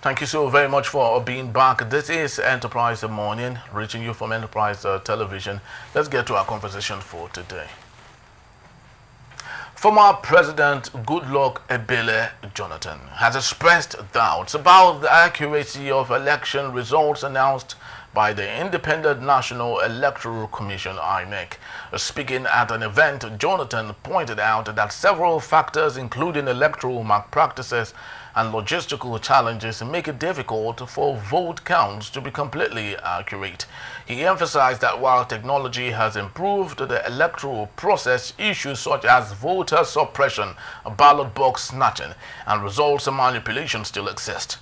Thank you so very much for being back. This is Enterprise Morning, reaching you from Enterprise Television. Let's get to our conversation for today. Former President Goodluck Ebele Jonathan has expressed doubts about the accuracy of election results announced by the Independent National Electoral Commission, Inec. Speaking at an event, Jonathan pointed out that several factors, including electoral malpractices and logistical challenges, make it difficult for vote counts to be completely accurate. He emphasized that while technology has improved the electoral process, issues such as voter suppression, ballot box snatching, and results manipulation still exist.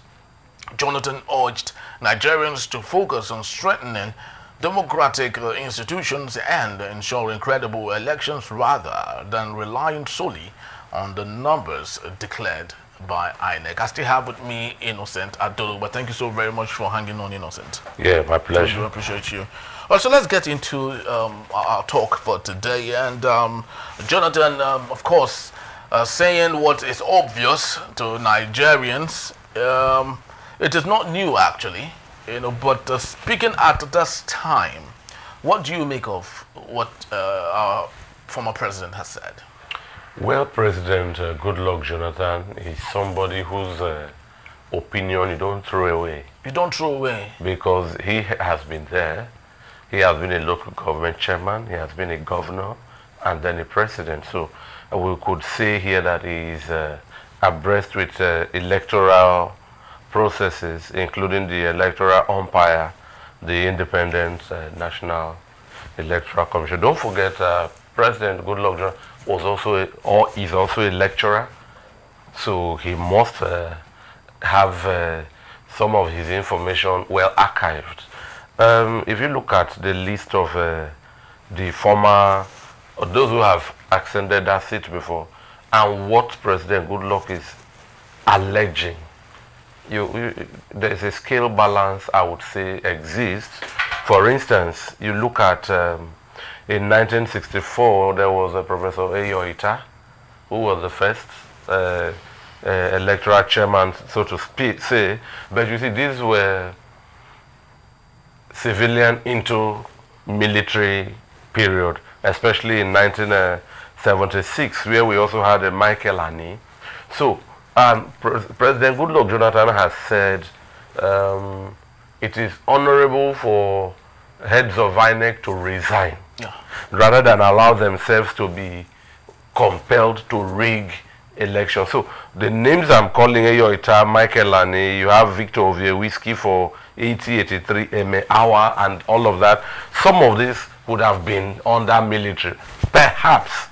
Jonathan urged Nigerians to focus on strengthening democratic institutions and ensuring credible elections rather than relying solely on the numbers declared by Inec. I still have with me Innocent Adolo, but thank you so very much for hanging on, Innocent. Yeah, my pleasure. I do appreciate you. So let's get into our talk for today. And Jonathan, of course, saying what is obvious to Nigerians. It is not new, actually, but speaking at this time, what do you make of what our former president has said? Well, President Goodluck Jonathan is somebody whose opinion you don't throw away. You don't throw away? Because he has been there. He has been a local government chairman, he has been a governor, and then a president. So we could say here that he is abreast with electoral processes, including the electoral umpire, the Independent National Electoral Commission. Don't forget, President Goodluck Jonathan is also a lecturer, so he must have some of his information well archived. If you look at the list of the former, or those who have ascended that seat before, and what President Goodluck is alleging, there's a scale balance, I would say, exists. For instance, you look at in 1964, there was a Professor Ayoita, who was the first electoral chairman, so to say. But you see, these were civilian into military period, especially in 1976, where we also had a Michael Ani. So President Goodluck Jonathan has said it is honorable for heads of Inec to resign rather than allow themselves to be compelled to rig elections. So the names I'm calling, Ayoita, Michael Ani, you have Victor Whiskey for 8083 MA hour and all of that. Some of this would have been under military, perhaps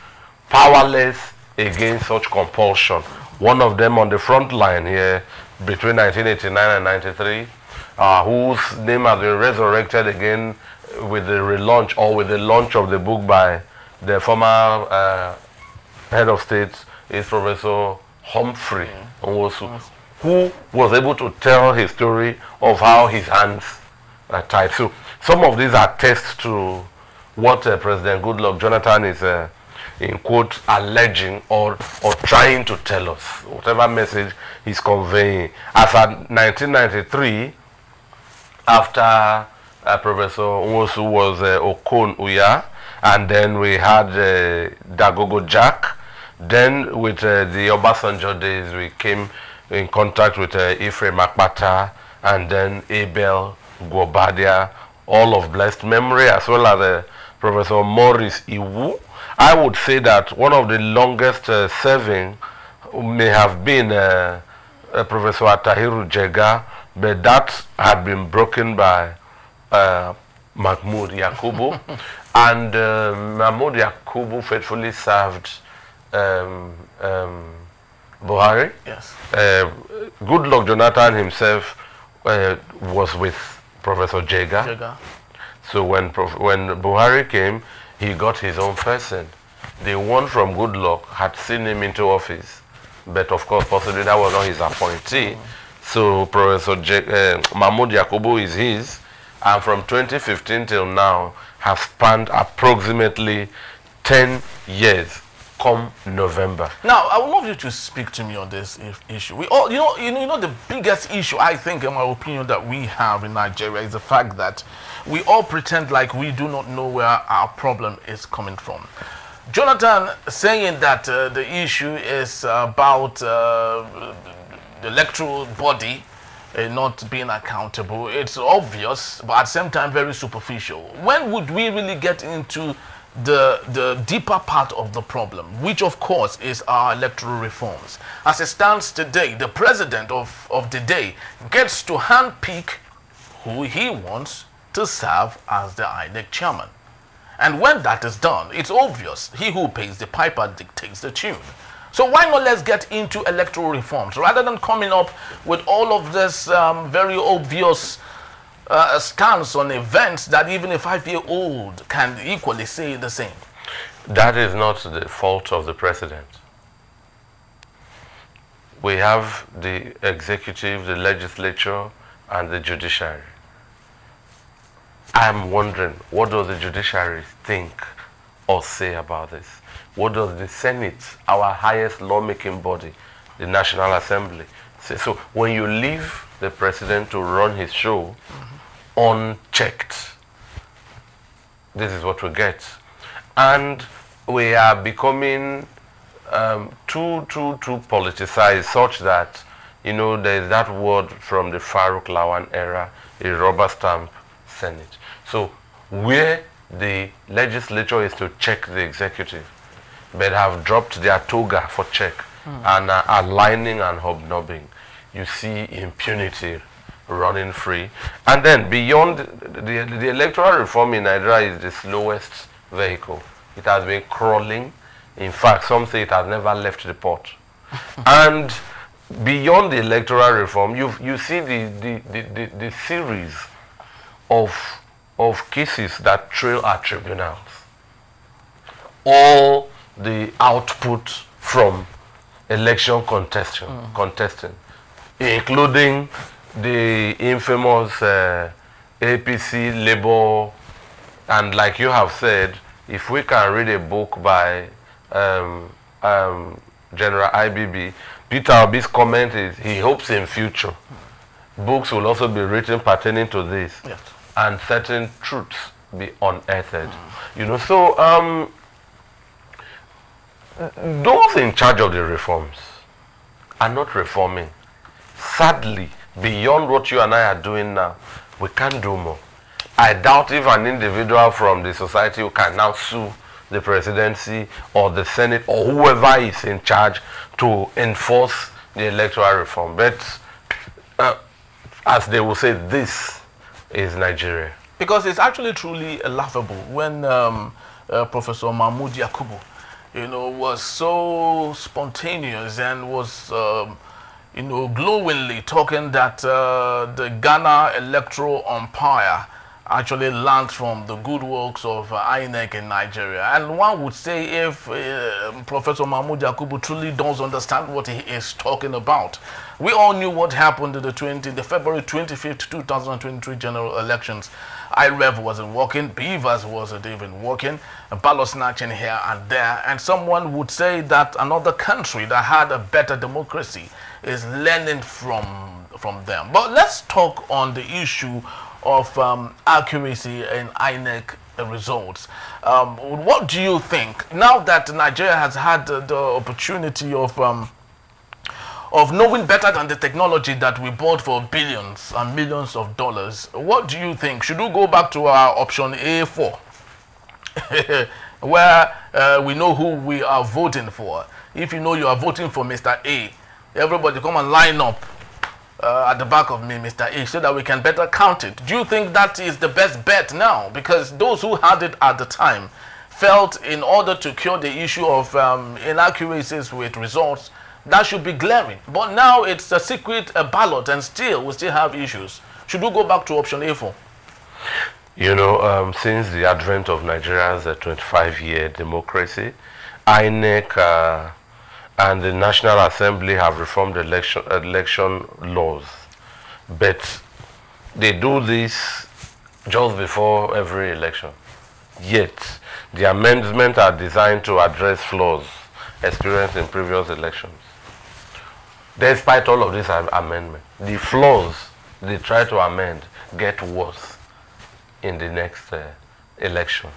powerless against such compulsion. One of them on the front line here between 1989 and 93, whose name has been resurrected again with the relaunch or with the launch of the book by the former head of state, is Professor Humphrey Nwosu, who was able to tell his story of how his hands are tied. So some of these are tests to what President Goodluck Jonathan is in quote alleging or trying to tell us, whatever message he's conveying. As at 1993, after Professor Nwosu was Okon Uya, and then we had Dagogo Jack. Then with the Obasanjo days, we came in contact with Ephraim Akpata, and then Abel Gwobadia, all of blessed memory, as well as Professor Maurice Iwu. I would say that one of the longest serving may have been Professor Atahiru Jega, but that had been broken by Mahmoud Yakubu. And Mahmoud Yakubu faithfully served Buhari. Yes. Goodluck Jonathan himself was with Professor Jega. So when Buhari came, he got his own person. The one from Goodluck had seen him into office, but of course, possibly that was not his appointee. So Professor Mahmoud Yakubu is his, and from 2015 till now has spanned approximately 10 years come November. Now, I would love you to speak to me on this issue. We all, you know, the biggest issue, I think, in my opinion, that we have in Nigeria is the fact that we all pretend like we do not know where our problem is coming from. Jonathan saying that the issue is about the electoral body not being accountable. It's obvious, but at the same time very superficial. When would we really get into the deeper part of the problem, which of course is our electoral reforms? As it stands today, the president of the day gets to handpick who he wants to serve as the Inec chairman. And when that is done, it's obvious he who pays the piper dictates the tune. So why not let's get into electoral reforms rather than coming up with all of this very obvious stance on events that even a 5-year-old can equally say the same? That is not the fault of the president. We have the executive, the legislature, and the judiciary. I'm wondering, what does the judiciary think or say about this? What does the Senate, our highest lawmaking body, the National Assembly, say? So when you leave the president to run his show unchecked, this is what we get. And we are becoming too politicized, such that, you know, there's that word from the Farouk Lawan era, a rubber stamp Senate. So where the legislature is to check the executive, but have dropped their toga for check and are aligning and hobnobbing, you see impunity running free. And then beyond the electoral reform in Nigeria is the slowest vehicle. It has been crawling. In fact, some say it has never left the port. And beyond the electoral reform, you see the series of cases that trail our tribunals. All the output from election contesting, including the infamous APC, Labour, and like you have said, if we can read a book by General IBB, Peter Obi's comment is he hopes in future books will also be written pertaining to this, yes, and certain truths be unearthed. You know, so those in charge of the reforms are not reforming. Sadly, beyond what you and I are doing now, we can't do more. I doubt if an individual from the society who can now sue the presidency or the Senate or whoever is in charge to enforce the electoral reform. But as they will say, this is Nigeria. Because it's actually truly laughable when Professor Mahmoud Yakubu, you know, was so spontaneous and was, you know, glowingly talking that the Ghana electoral umpire actually learned from the good works of Inec in Nigeria. And one would say if Professor Mahmoud Yakubu truly does understand what he is talking about. We all knew what happened in the February 25th, 2023 general elections. IREV wasn't working, Beavers wasn't even working, ballot snatching here and there, and someone would say that another country that had a better democracy is learning from them. But let's talk on the issue of accuracy in Inec results. What do you think, now that Nigeria has had the opportunity of knowing better than the technology that we bought for billions and millions of dollars, what do you think? Should we go back to our option A4, where we know who we are voting for? If you know you are voting for Mr. A, everybody come and line up at the back of me, Mr. A, so that we can better count it. Do you think that is the best bet now? Because those who had it at the time felt in order to cure the issue of inaccuracies with results, that should be glaring. But now it's a secret ballot and still we still have issues. Should we go back to option A4? You know, since the advent of Nigeria's 25-year democracy, INEC and the National Assembly have reformed election laws. But they do this just before every election. Yet, the amendments are designed to address flaws experienced in previous elections. Despite all of this amendment, the flaws they try to amend get worse in the next election.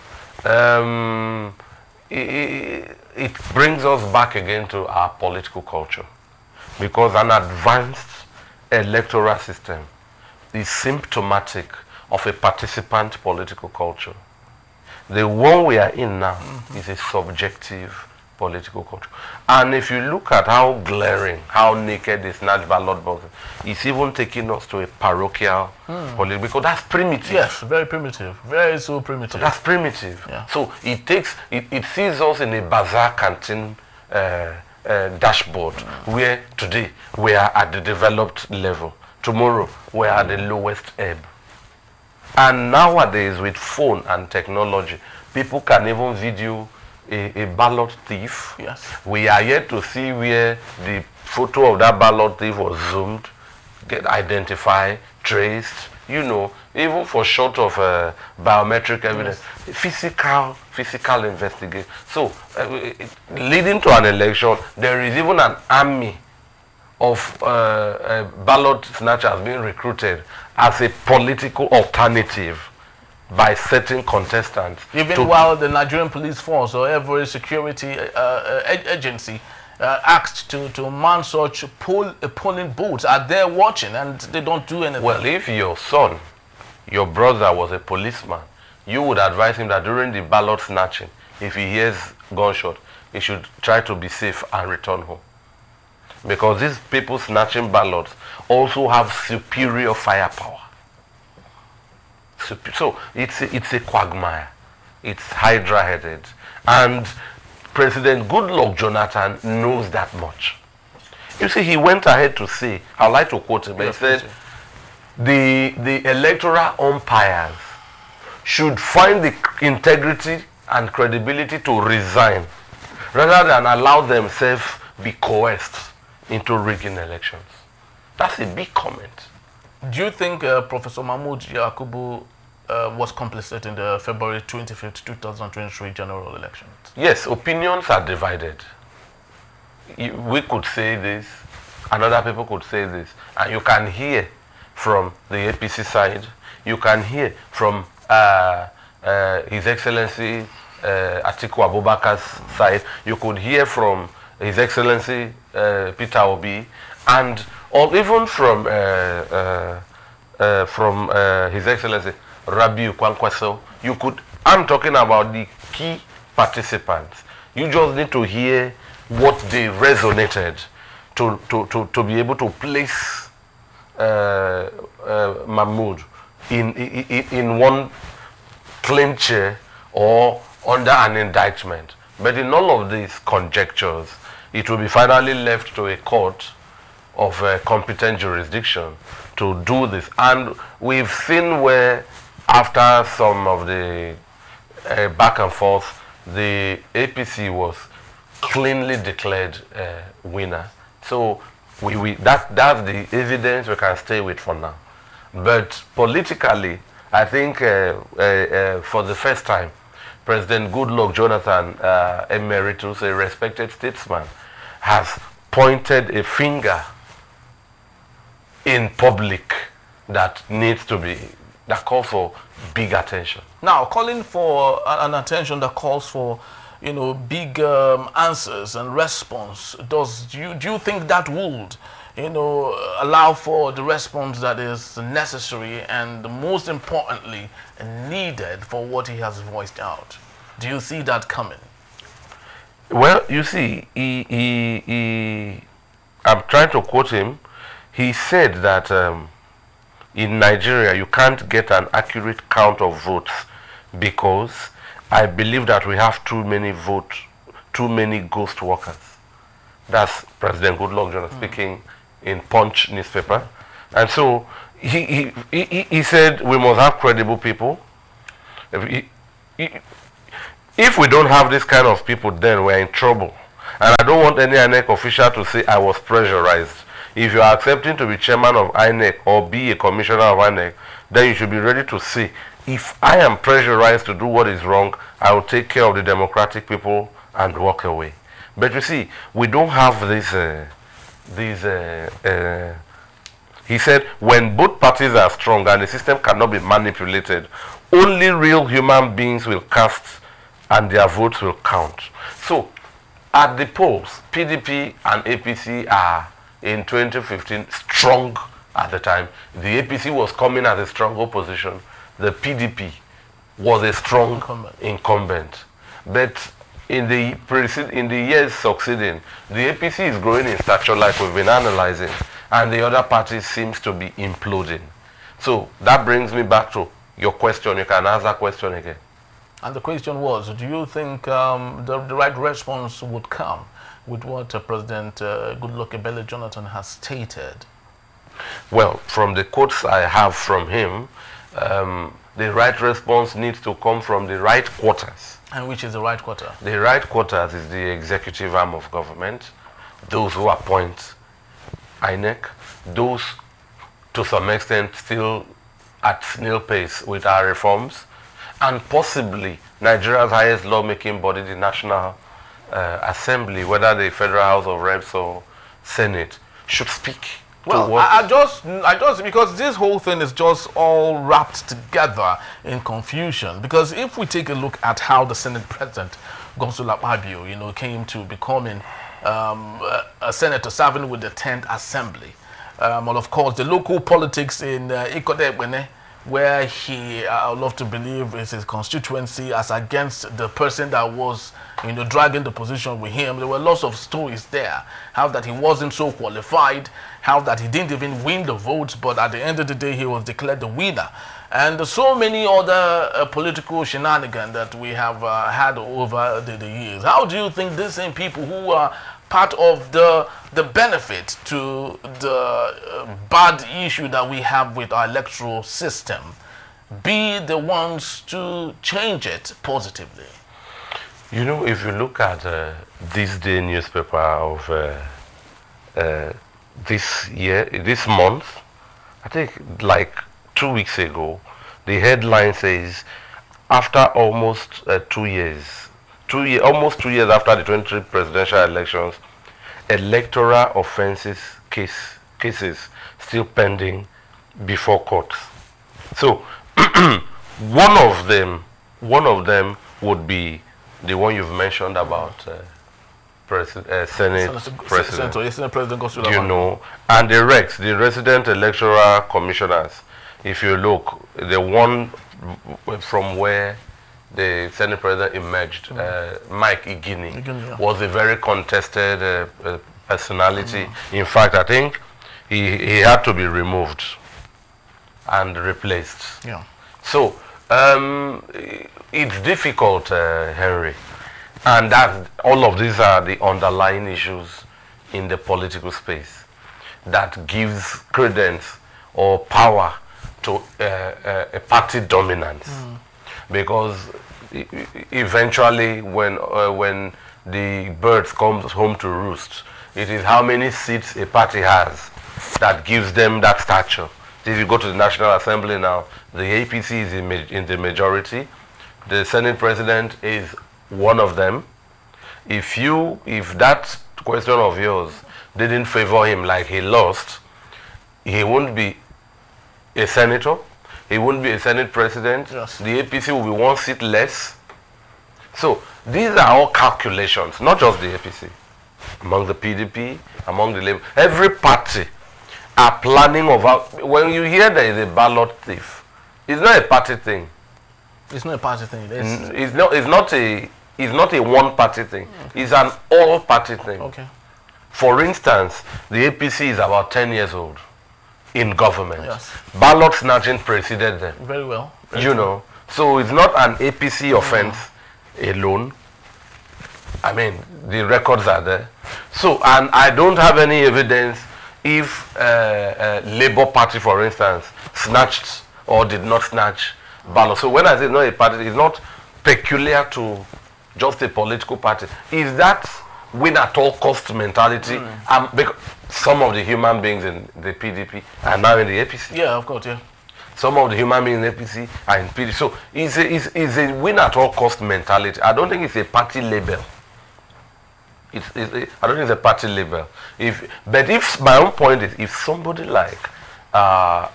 It brings us back again to our political culture, because an advanced electoral system is symptomatic of a participant political culture. The one we are in now is a subjective political culture. And if you look at how glaring, how naked this snatch ballot box is, it's even taking us to a parochial political, because that's primitive. Yes, very primitive. Very so primitive. So that's primitive. Yeah. So it sees us in a bazaar canteen dashboard, where today we are at the developed level, tomorrow we are at the lowest ebb. And nowadays, with phone and technology, people can even video a ballot thief. Yes. We are yet to see where the photo of that ballot thief was zoomed, get identified, traced, you know, even for short of biometric evidence, yes. physical investigation. So, leading to an election, there is even an army of ballot snatchers being recruited as a political alternative by certain contestants. Even while the Nigerian police force or every security agency asked to man such polling booths, are there watching and they don't do anything. Well, if your son, your brother was a policeman, you would advise him that during the ballot snatching, if he hears gunshot, he should try to be safe and return home. Because these people snatching ballots also have superior firepower. So it's a quagmire. It's hydra-headed. And President Goodluck Jonathan knows that much. You see, he went ahead to say, I'd like to quote him, but he said, the electoral umpires should find the integrity and credibility to resign rather than allow themselves be coerced into rigging elections. That's a big comment. Do you think Professor Mahmood Yakubu was complicit in the February 25th, 2023 general elections? Yes, opinions are divided. We could say this, and other people could say this. And you can hear from the APC side, you can hear from His Excellency Atiku Abubakar's side, you could hear from His Excellency Peter Obi, and or even from His Excellency Rabiu Kwankwaso. You could. I'm talking about the key participants. You just need to hear what they resonated to be able to place Mahmood in one clean chair or under an indictment. But in all of these conjectures, it will be finally left to a court of competent jurisdiction to do this. And we've seen where, after some of the back and forth, the APC was cleanly declared winner. So that's the evidence we can stay with for now. But politically, I think for the first time, President Goodluck Jonathan Emeritus, a respected statesman, has pointed a finger in public that needs to be, that calls for big attention. Now, calling for an attention that calls for, you know, big answers and response, do you think that would, you know, allow for the response that is necessary and most importantly needed for what he has voiced out? Do you see that coming? Well, you see, I'm trying to quote him. He said that in Nigeria you can't get an accurate count of votes because I believe that we have too many ghost workers. That's President Goodluck Jonathan speaking in Punch newspaper. And so he said we must have credible people. If we don't have this kind of people, then we're in trouble. And I don't want any Inec official to say I was pressurized. If you are accepting to be chairman of Inec or be a commissioner of Inec, then you should be ready to say, if I am pressurized to do what is wrong, I will take care of the democratic people and walk away. But you see, we don't have this. He said, when both parties are strong and the system cannot be manipulated, only real human beings will cast and their votes will count. So, at the polls, PDP and APC are in 2015 strong at the time. The APC was coming as a strong opposition. The PDP was a strong incumbent. But in the years succeeding, the APC is growing in stature like we've been analyzing, and the other party seems to be imploding. So that brings me back to your question. You can ask that question again. And the question was, do you think the right response would come with what President Goodluck Ebele Jonathan has stated? Well, from the quotes I have from him, the right response needs to come from the right quarters. And which is the right quarter? The right quarters is the executive arm of government, those who appoint Inec, those to some extent still at snail pace with our reforms, and possibly Nigeria's highest lawmaking body, the National Assembly, whether the Federal House of Reps or Senate, should speak. Well, I just because this whole thing is just all wrapped together in confusion. Because if we take a look at how the Senate President Godswill Akpabio, came to becoming a senator serving with the 10th Assembly, well, of course, the local politics in Ikode, where he, I love to believe, is his constituency as against the person that was, dragging the position with him. There were lots of stories there. How that he wasn't so qualified, how that he didn't even win the votes, but at the end of the day, he was declared the winner. And so many other political shenanigans that we have had over the years. How do you think these same people who are part of the benefit to the bad issue that we have with our electoral system be the ones to change it positively? If you look at this day newspaper of this month, I think like 2 weeks ago, the headline says, after almost 2 years, almost 2 years after the 2023 presidential elections, electoral offenses cases still pending before courts. So one of them would be the one you've mentioned about Senate President. And the RECs, the Resident Electoral Commissioners. If you look, the one from where the Senate President emerged, Mike Igini, was a very contested personality. In fact, I think he had to be removed and replaced. Yeah. So it's difficult, Henry, and that all of these are the underlying issues in the political space that gives credence or power to a party dominance. Because eventually, when the birds come home to roost, it is how many seats a party has that gives them that stature. If you go to the National Assembly now, the APC is in the majority. The Senate President is one of them. If that question of yours didn't favor him, like he lost, he won't be a senator. He won't be a Senate President. Yes. The APC will be one seat less. So these are all calculations, not just the APC. Among the PDP, among the Labour, every party are planning when you hear there is a ballot thief, it's not a party thing. It's not a party thing. It's not a one party thing. It's an all party thing. Okay. For instance, the APC is about 10 years old in government. Yes. Ballot snatching preceded them. Very well. So it's not an APC offense alone. I mean, the records are there. So, and I don't have any evidence if Labour Party, for instance, snatched or did not snatch ballots. So when I say not a party, it's not peculiar to just a political party. Is that win at all cost mentality? Because some of the human beings in the PDP are now in the APC. Yeah, of course, yeah. Some of the human beings in the APC are in PDP. So it's a win at all cost mentality. I don't think it's a party label. I don't think it's a party label. But if my own point is, if somebody like a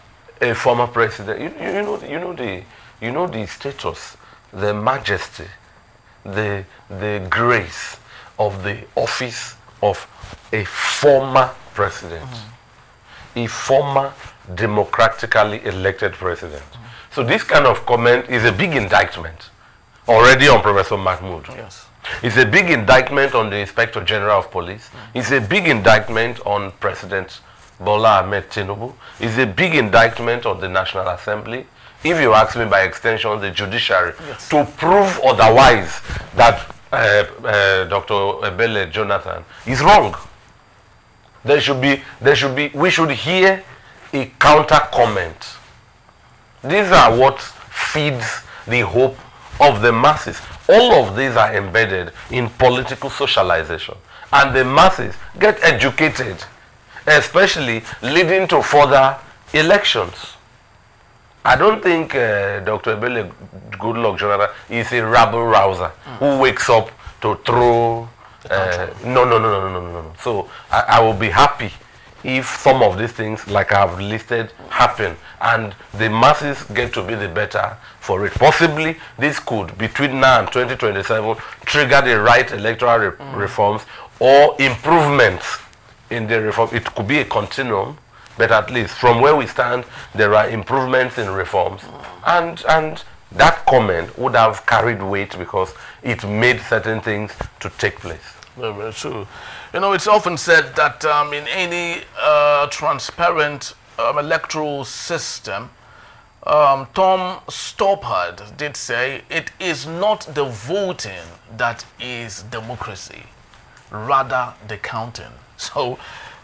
former president, you know the status, the majesty, the grace of the office of a former president, a former democratically elected president. So this kind of comment is a big indictment already on Professor Mahmood. Yes. It's a big indictment on the Inspector General of Police. It's a big indictment on President Bola Ahmed Tinubu. It's a big indictment on the National Assembly. If you ask me, by extension, the judiciary, yes, to prove otherwise that Dr. Ebele Jonathan is wrong. We should hear a counter comment. These are what feeds the hope of the masses. All of these are embedded in political socialization, and the masses get educated, especially leading to further elections. I don't think Dr. Ebele Goodluck Jonathan is a rabble-rouser who wakes up to throw... No. So I will be happy if some of these things, like I've listed, happen, and the masses get to be the better for it. Possibly, this could, between now and 2027, trigger the right electoral reforms or improvements in the reform. It could be a continuum, but at least from where we stand, there are improvements in reforms. And that comment would have carried weight because it made certain things to take place. Very, very true. You know, it's often said that in any transparent electoral system, Tom Stoppard did say, it is not the voting that is democracy, rather the counting. So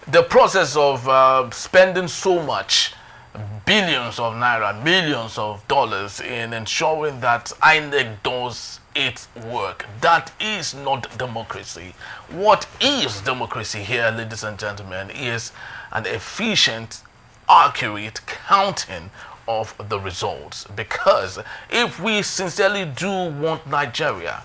the process of spending so much, billions of naira, millions of dollars in ensuring that INEC does its work, that is not democracy. What is democracy here, ladies and gentlemen, is an efficient, accurate counting of the results. Because if we sincerely do want Nigeria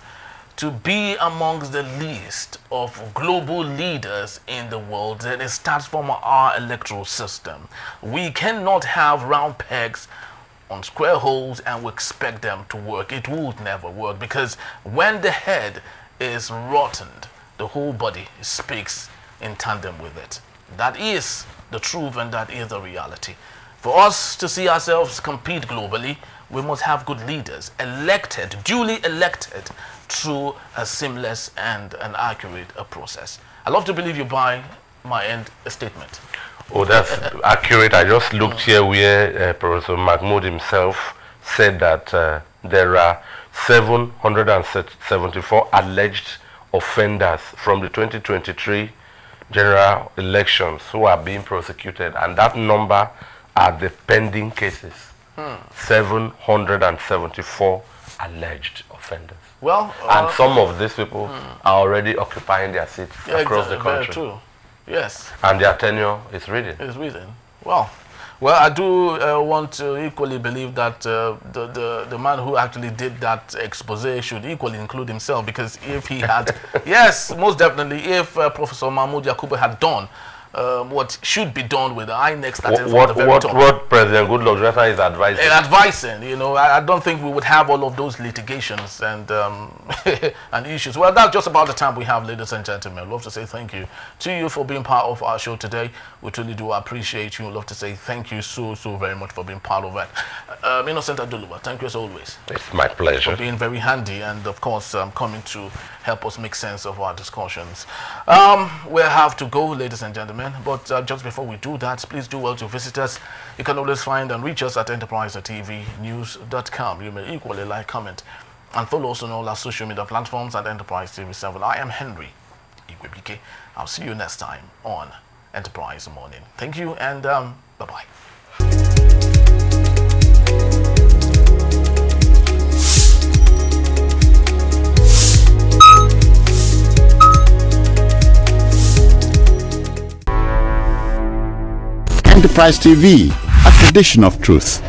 to be amongst the list of global leaders in the world, then it starts from our electoral system. We cannot have round pegs on square holes and we expect them to work. It would never work, because when the head is rotten, the whole body speaks in tandem with it. That is the truth, and that is the reality. For us to see ourselves compete globally, we must have good leaders, elected, duly elected, through a seamless and an accurate process. I love to believe you buy my end statement. Oh, that's accurate. I just looked here where Professor Mahmood himself said that there are 774 alleged offenders from the 2023 general elections who are being prosecuted, and that number are the pending cases. 774 alleged offenders. Well, and some of these people are already occupying their seats across the country. Very true. Yes. And their tenure is reading. It's reading. Well, I do want to equally believe that the man who actually did that expose should equally include himself, because if he had, yes, most definitely, if Professor Mahmoud Yakubu had done what should be done with the INEC starting from the very top. What President Goodluck Jonathan is advising? Advising, you know, I don't think we would have all of those litigations and and issues. Well, that's just about the time we have, ladies and gentlemen. I'd love to say thank you to you for being part of our show today. We truly do appreciate you. I'd love to say thank you so very much for being part of it. Innocent Aduluba, thank you as always. It's my pleasure. For being very handy and, of course, coming to help us make sense of our discussions. We have to go, ladies and gentlemen, but just before we do that, please do well to visit us. You can always find and reach us at enterprisetvnews.com. You may equally like, comment, and follow us on all our social media platforms at Enterprise TV7. I am Henry Igwebike. I'll see you next time on Enterprise Morning. Thank you, and bye-bye. Enterprise TV, a tradition of truth.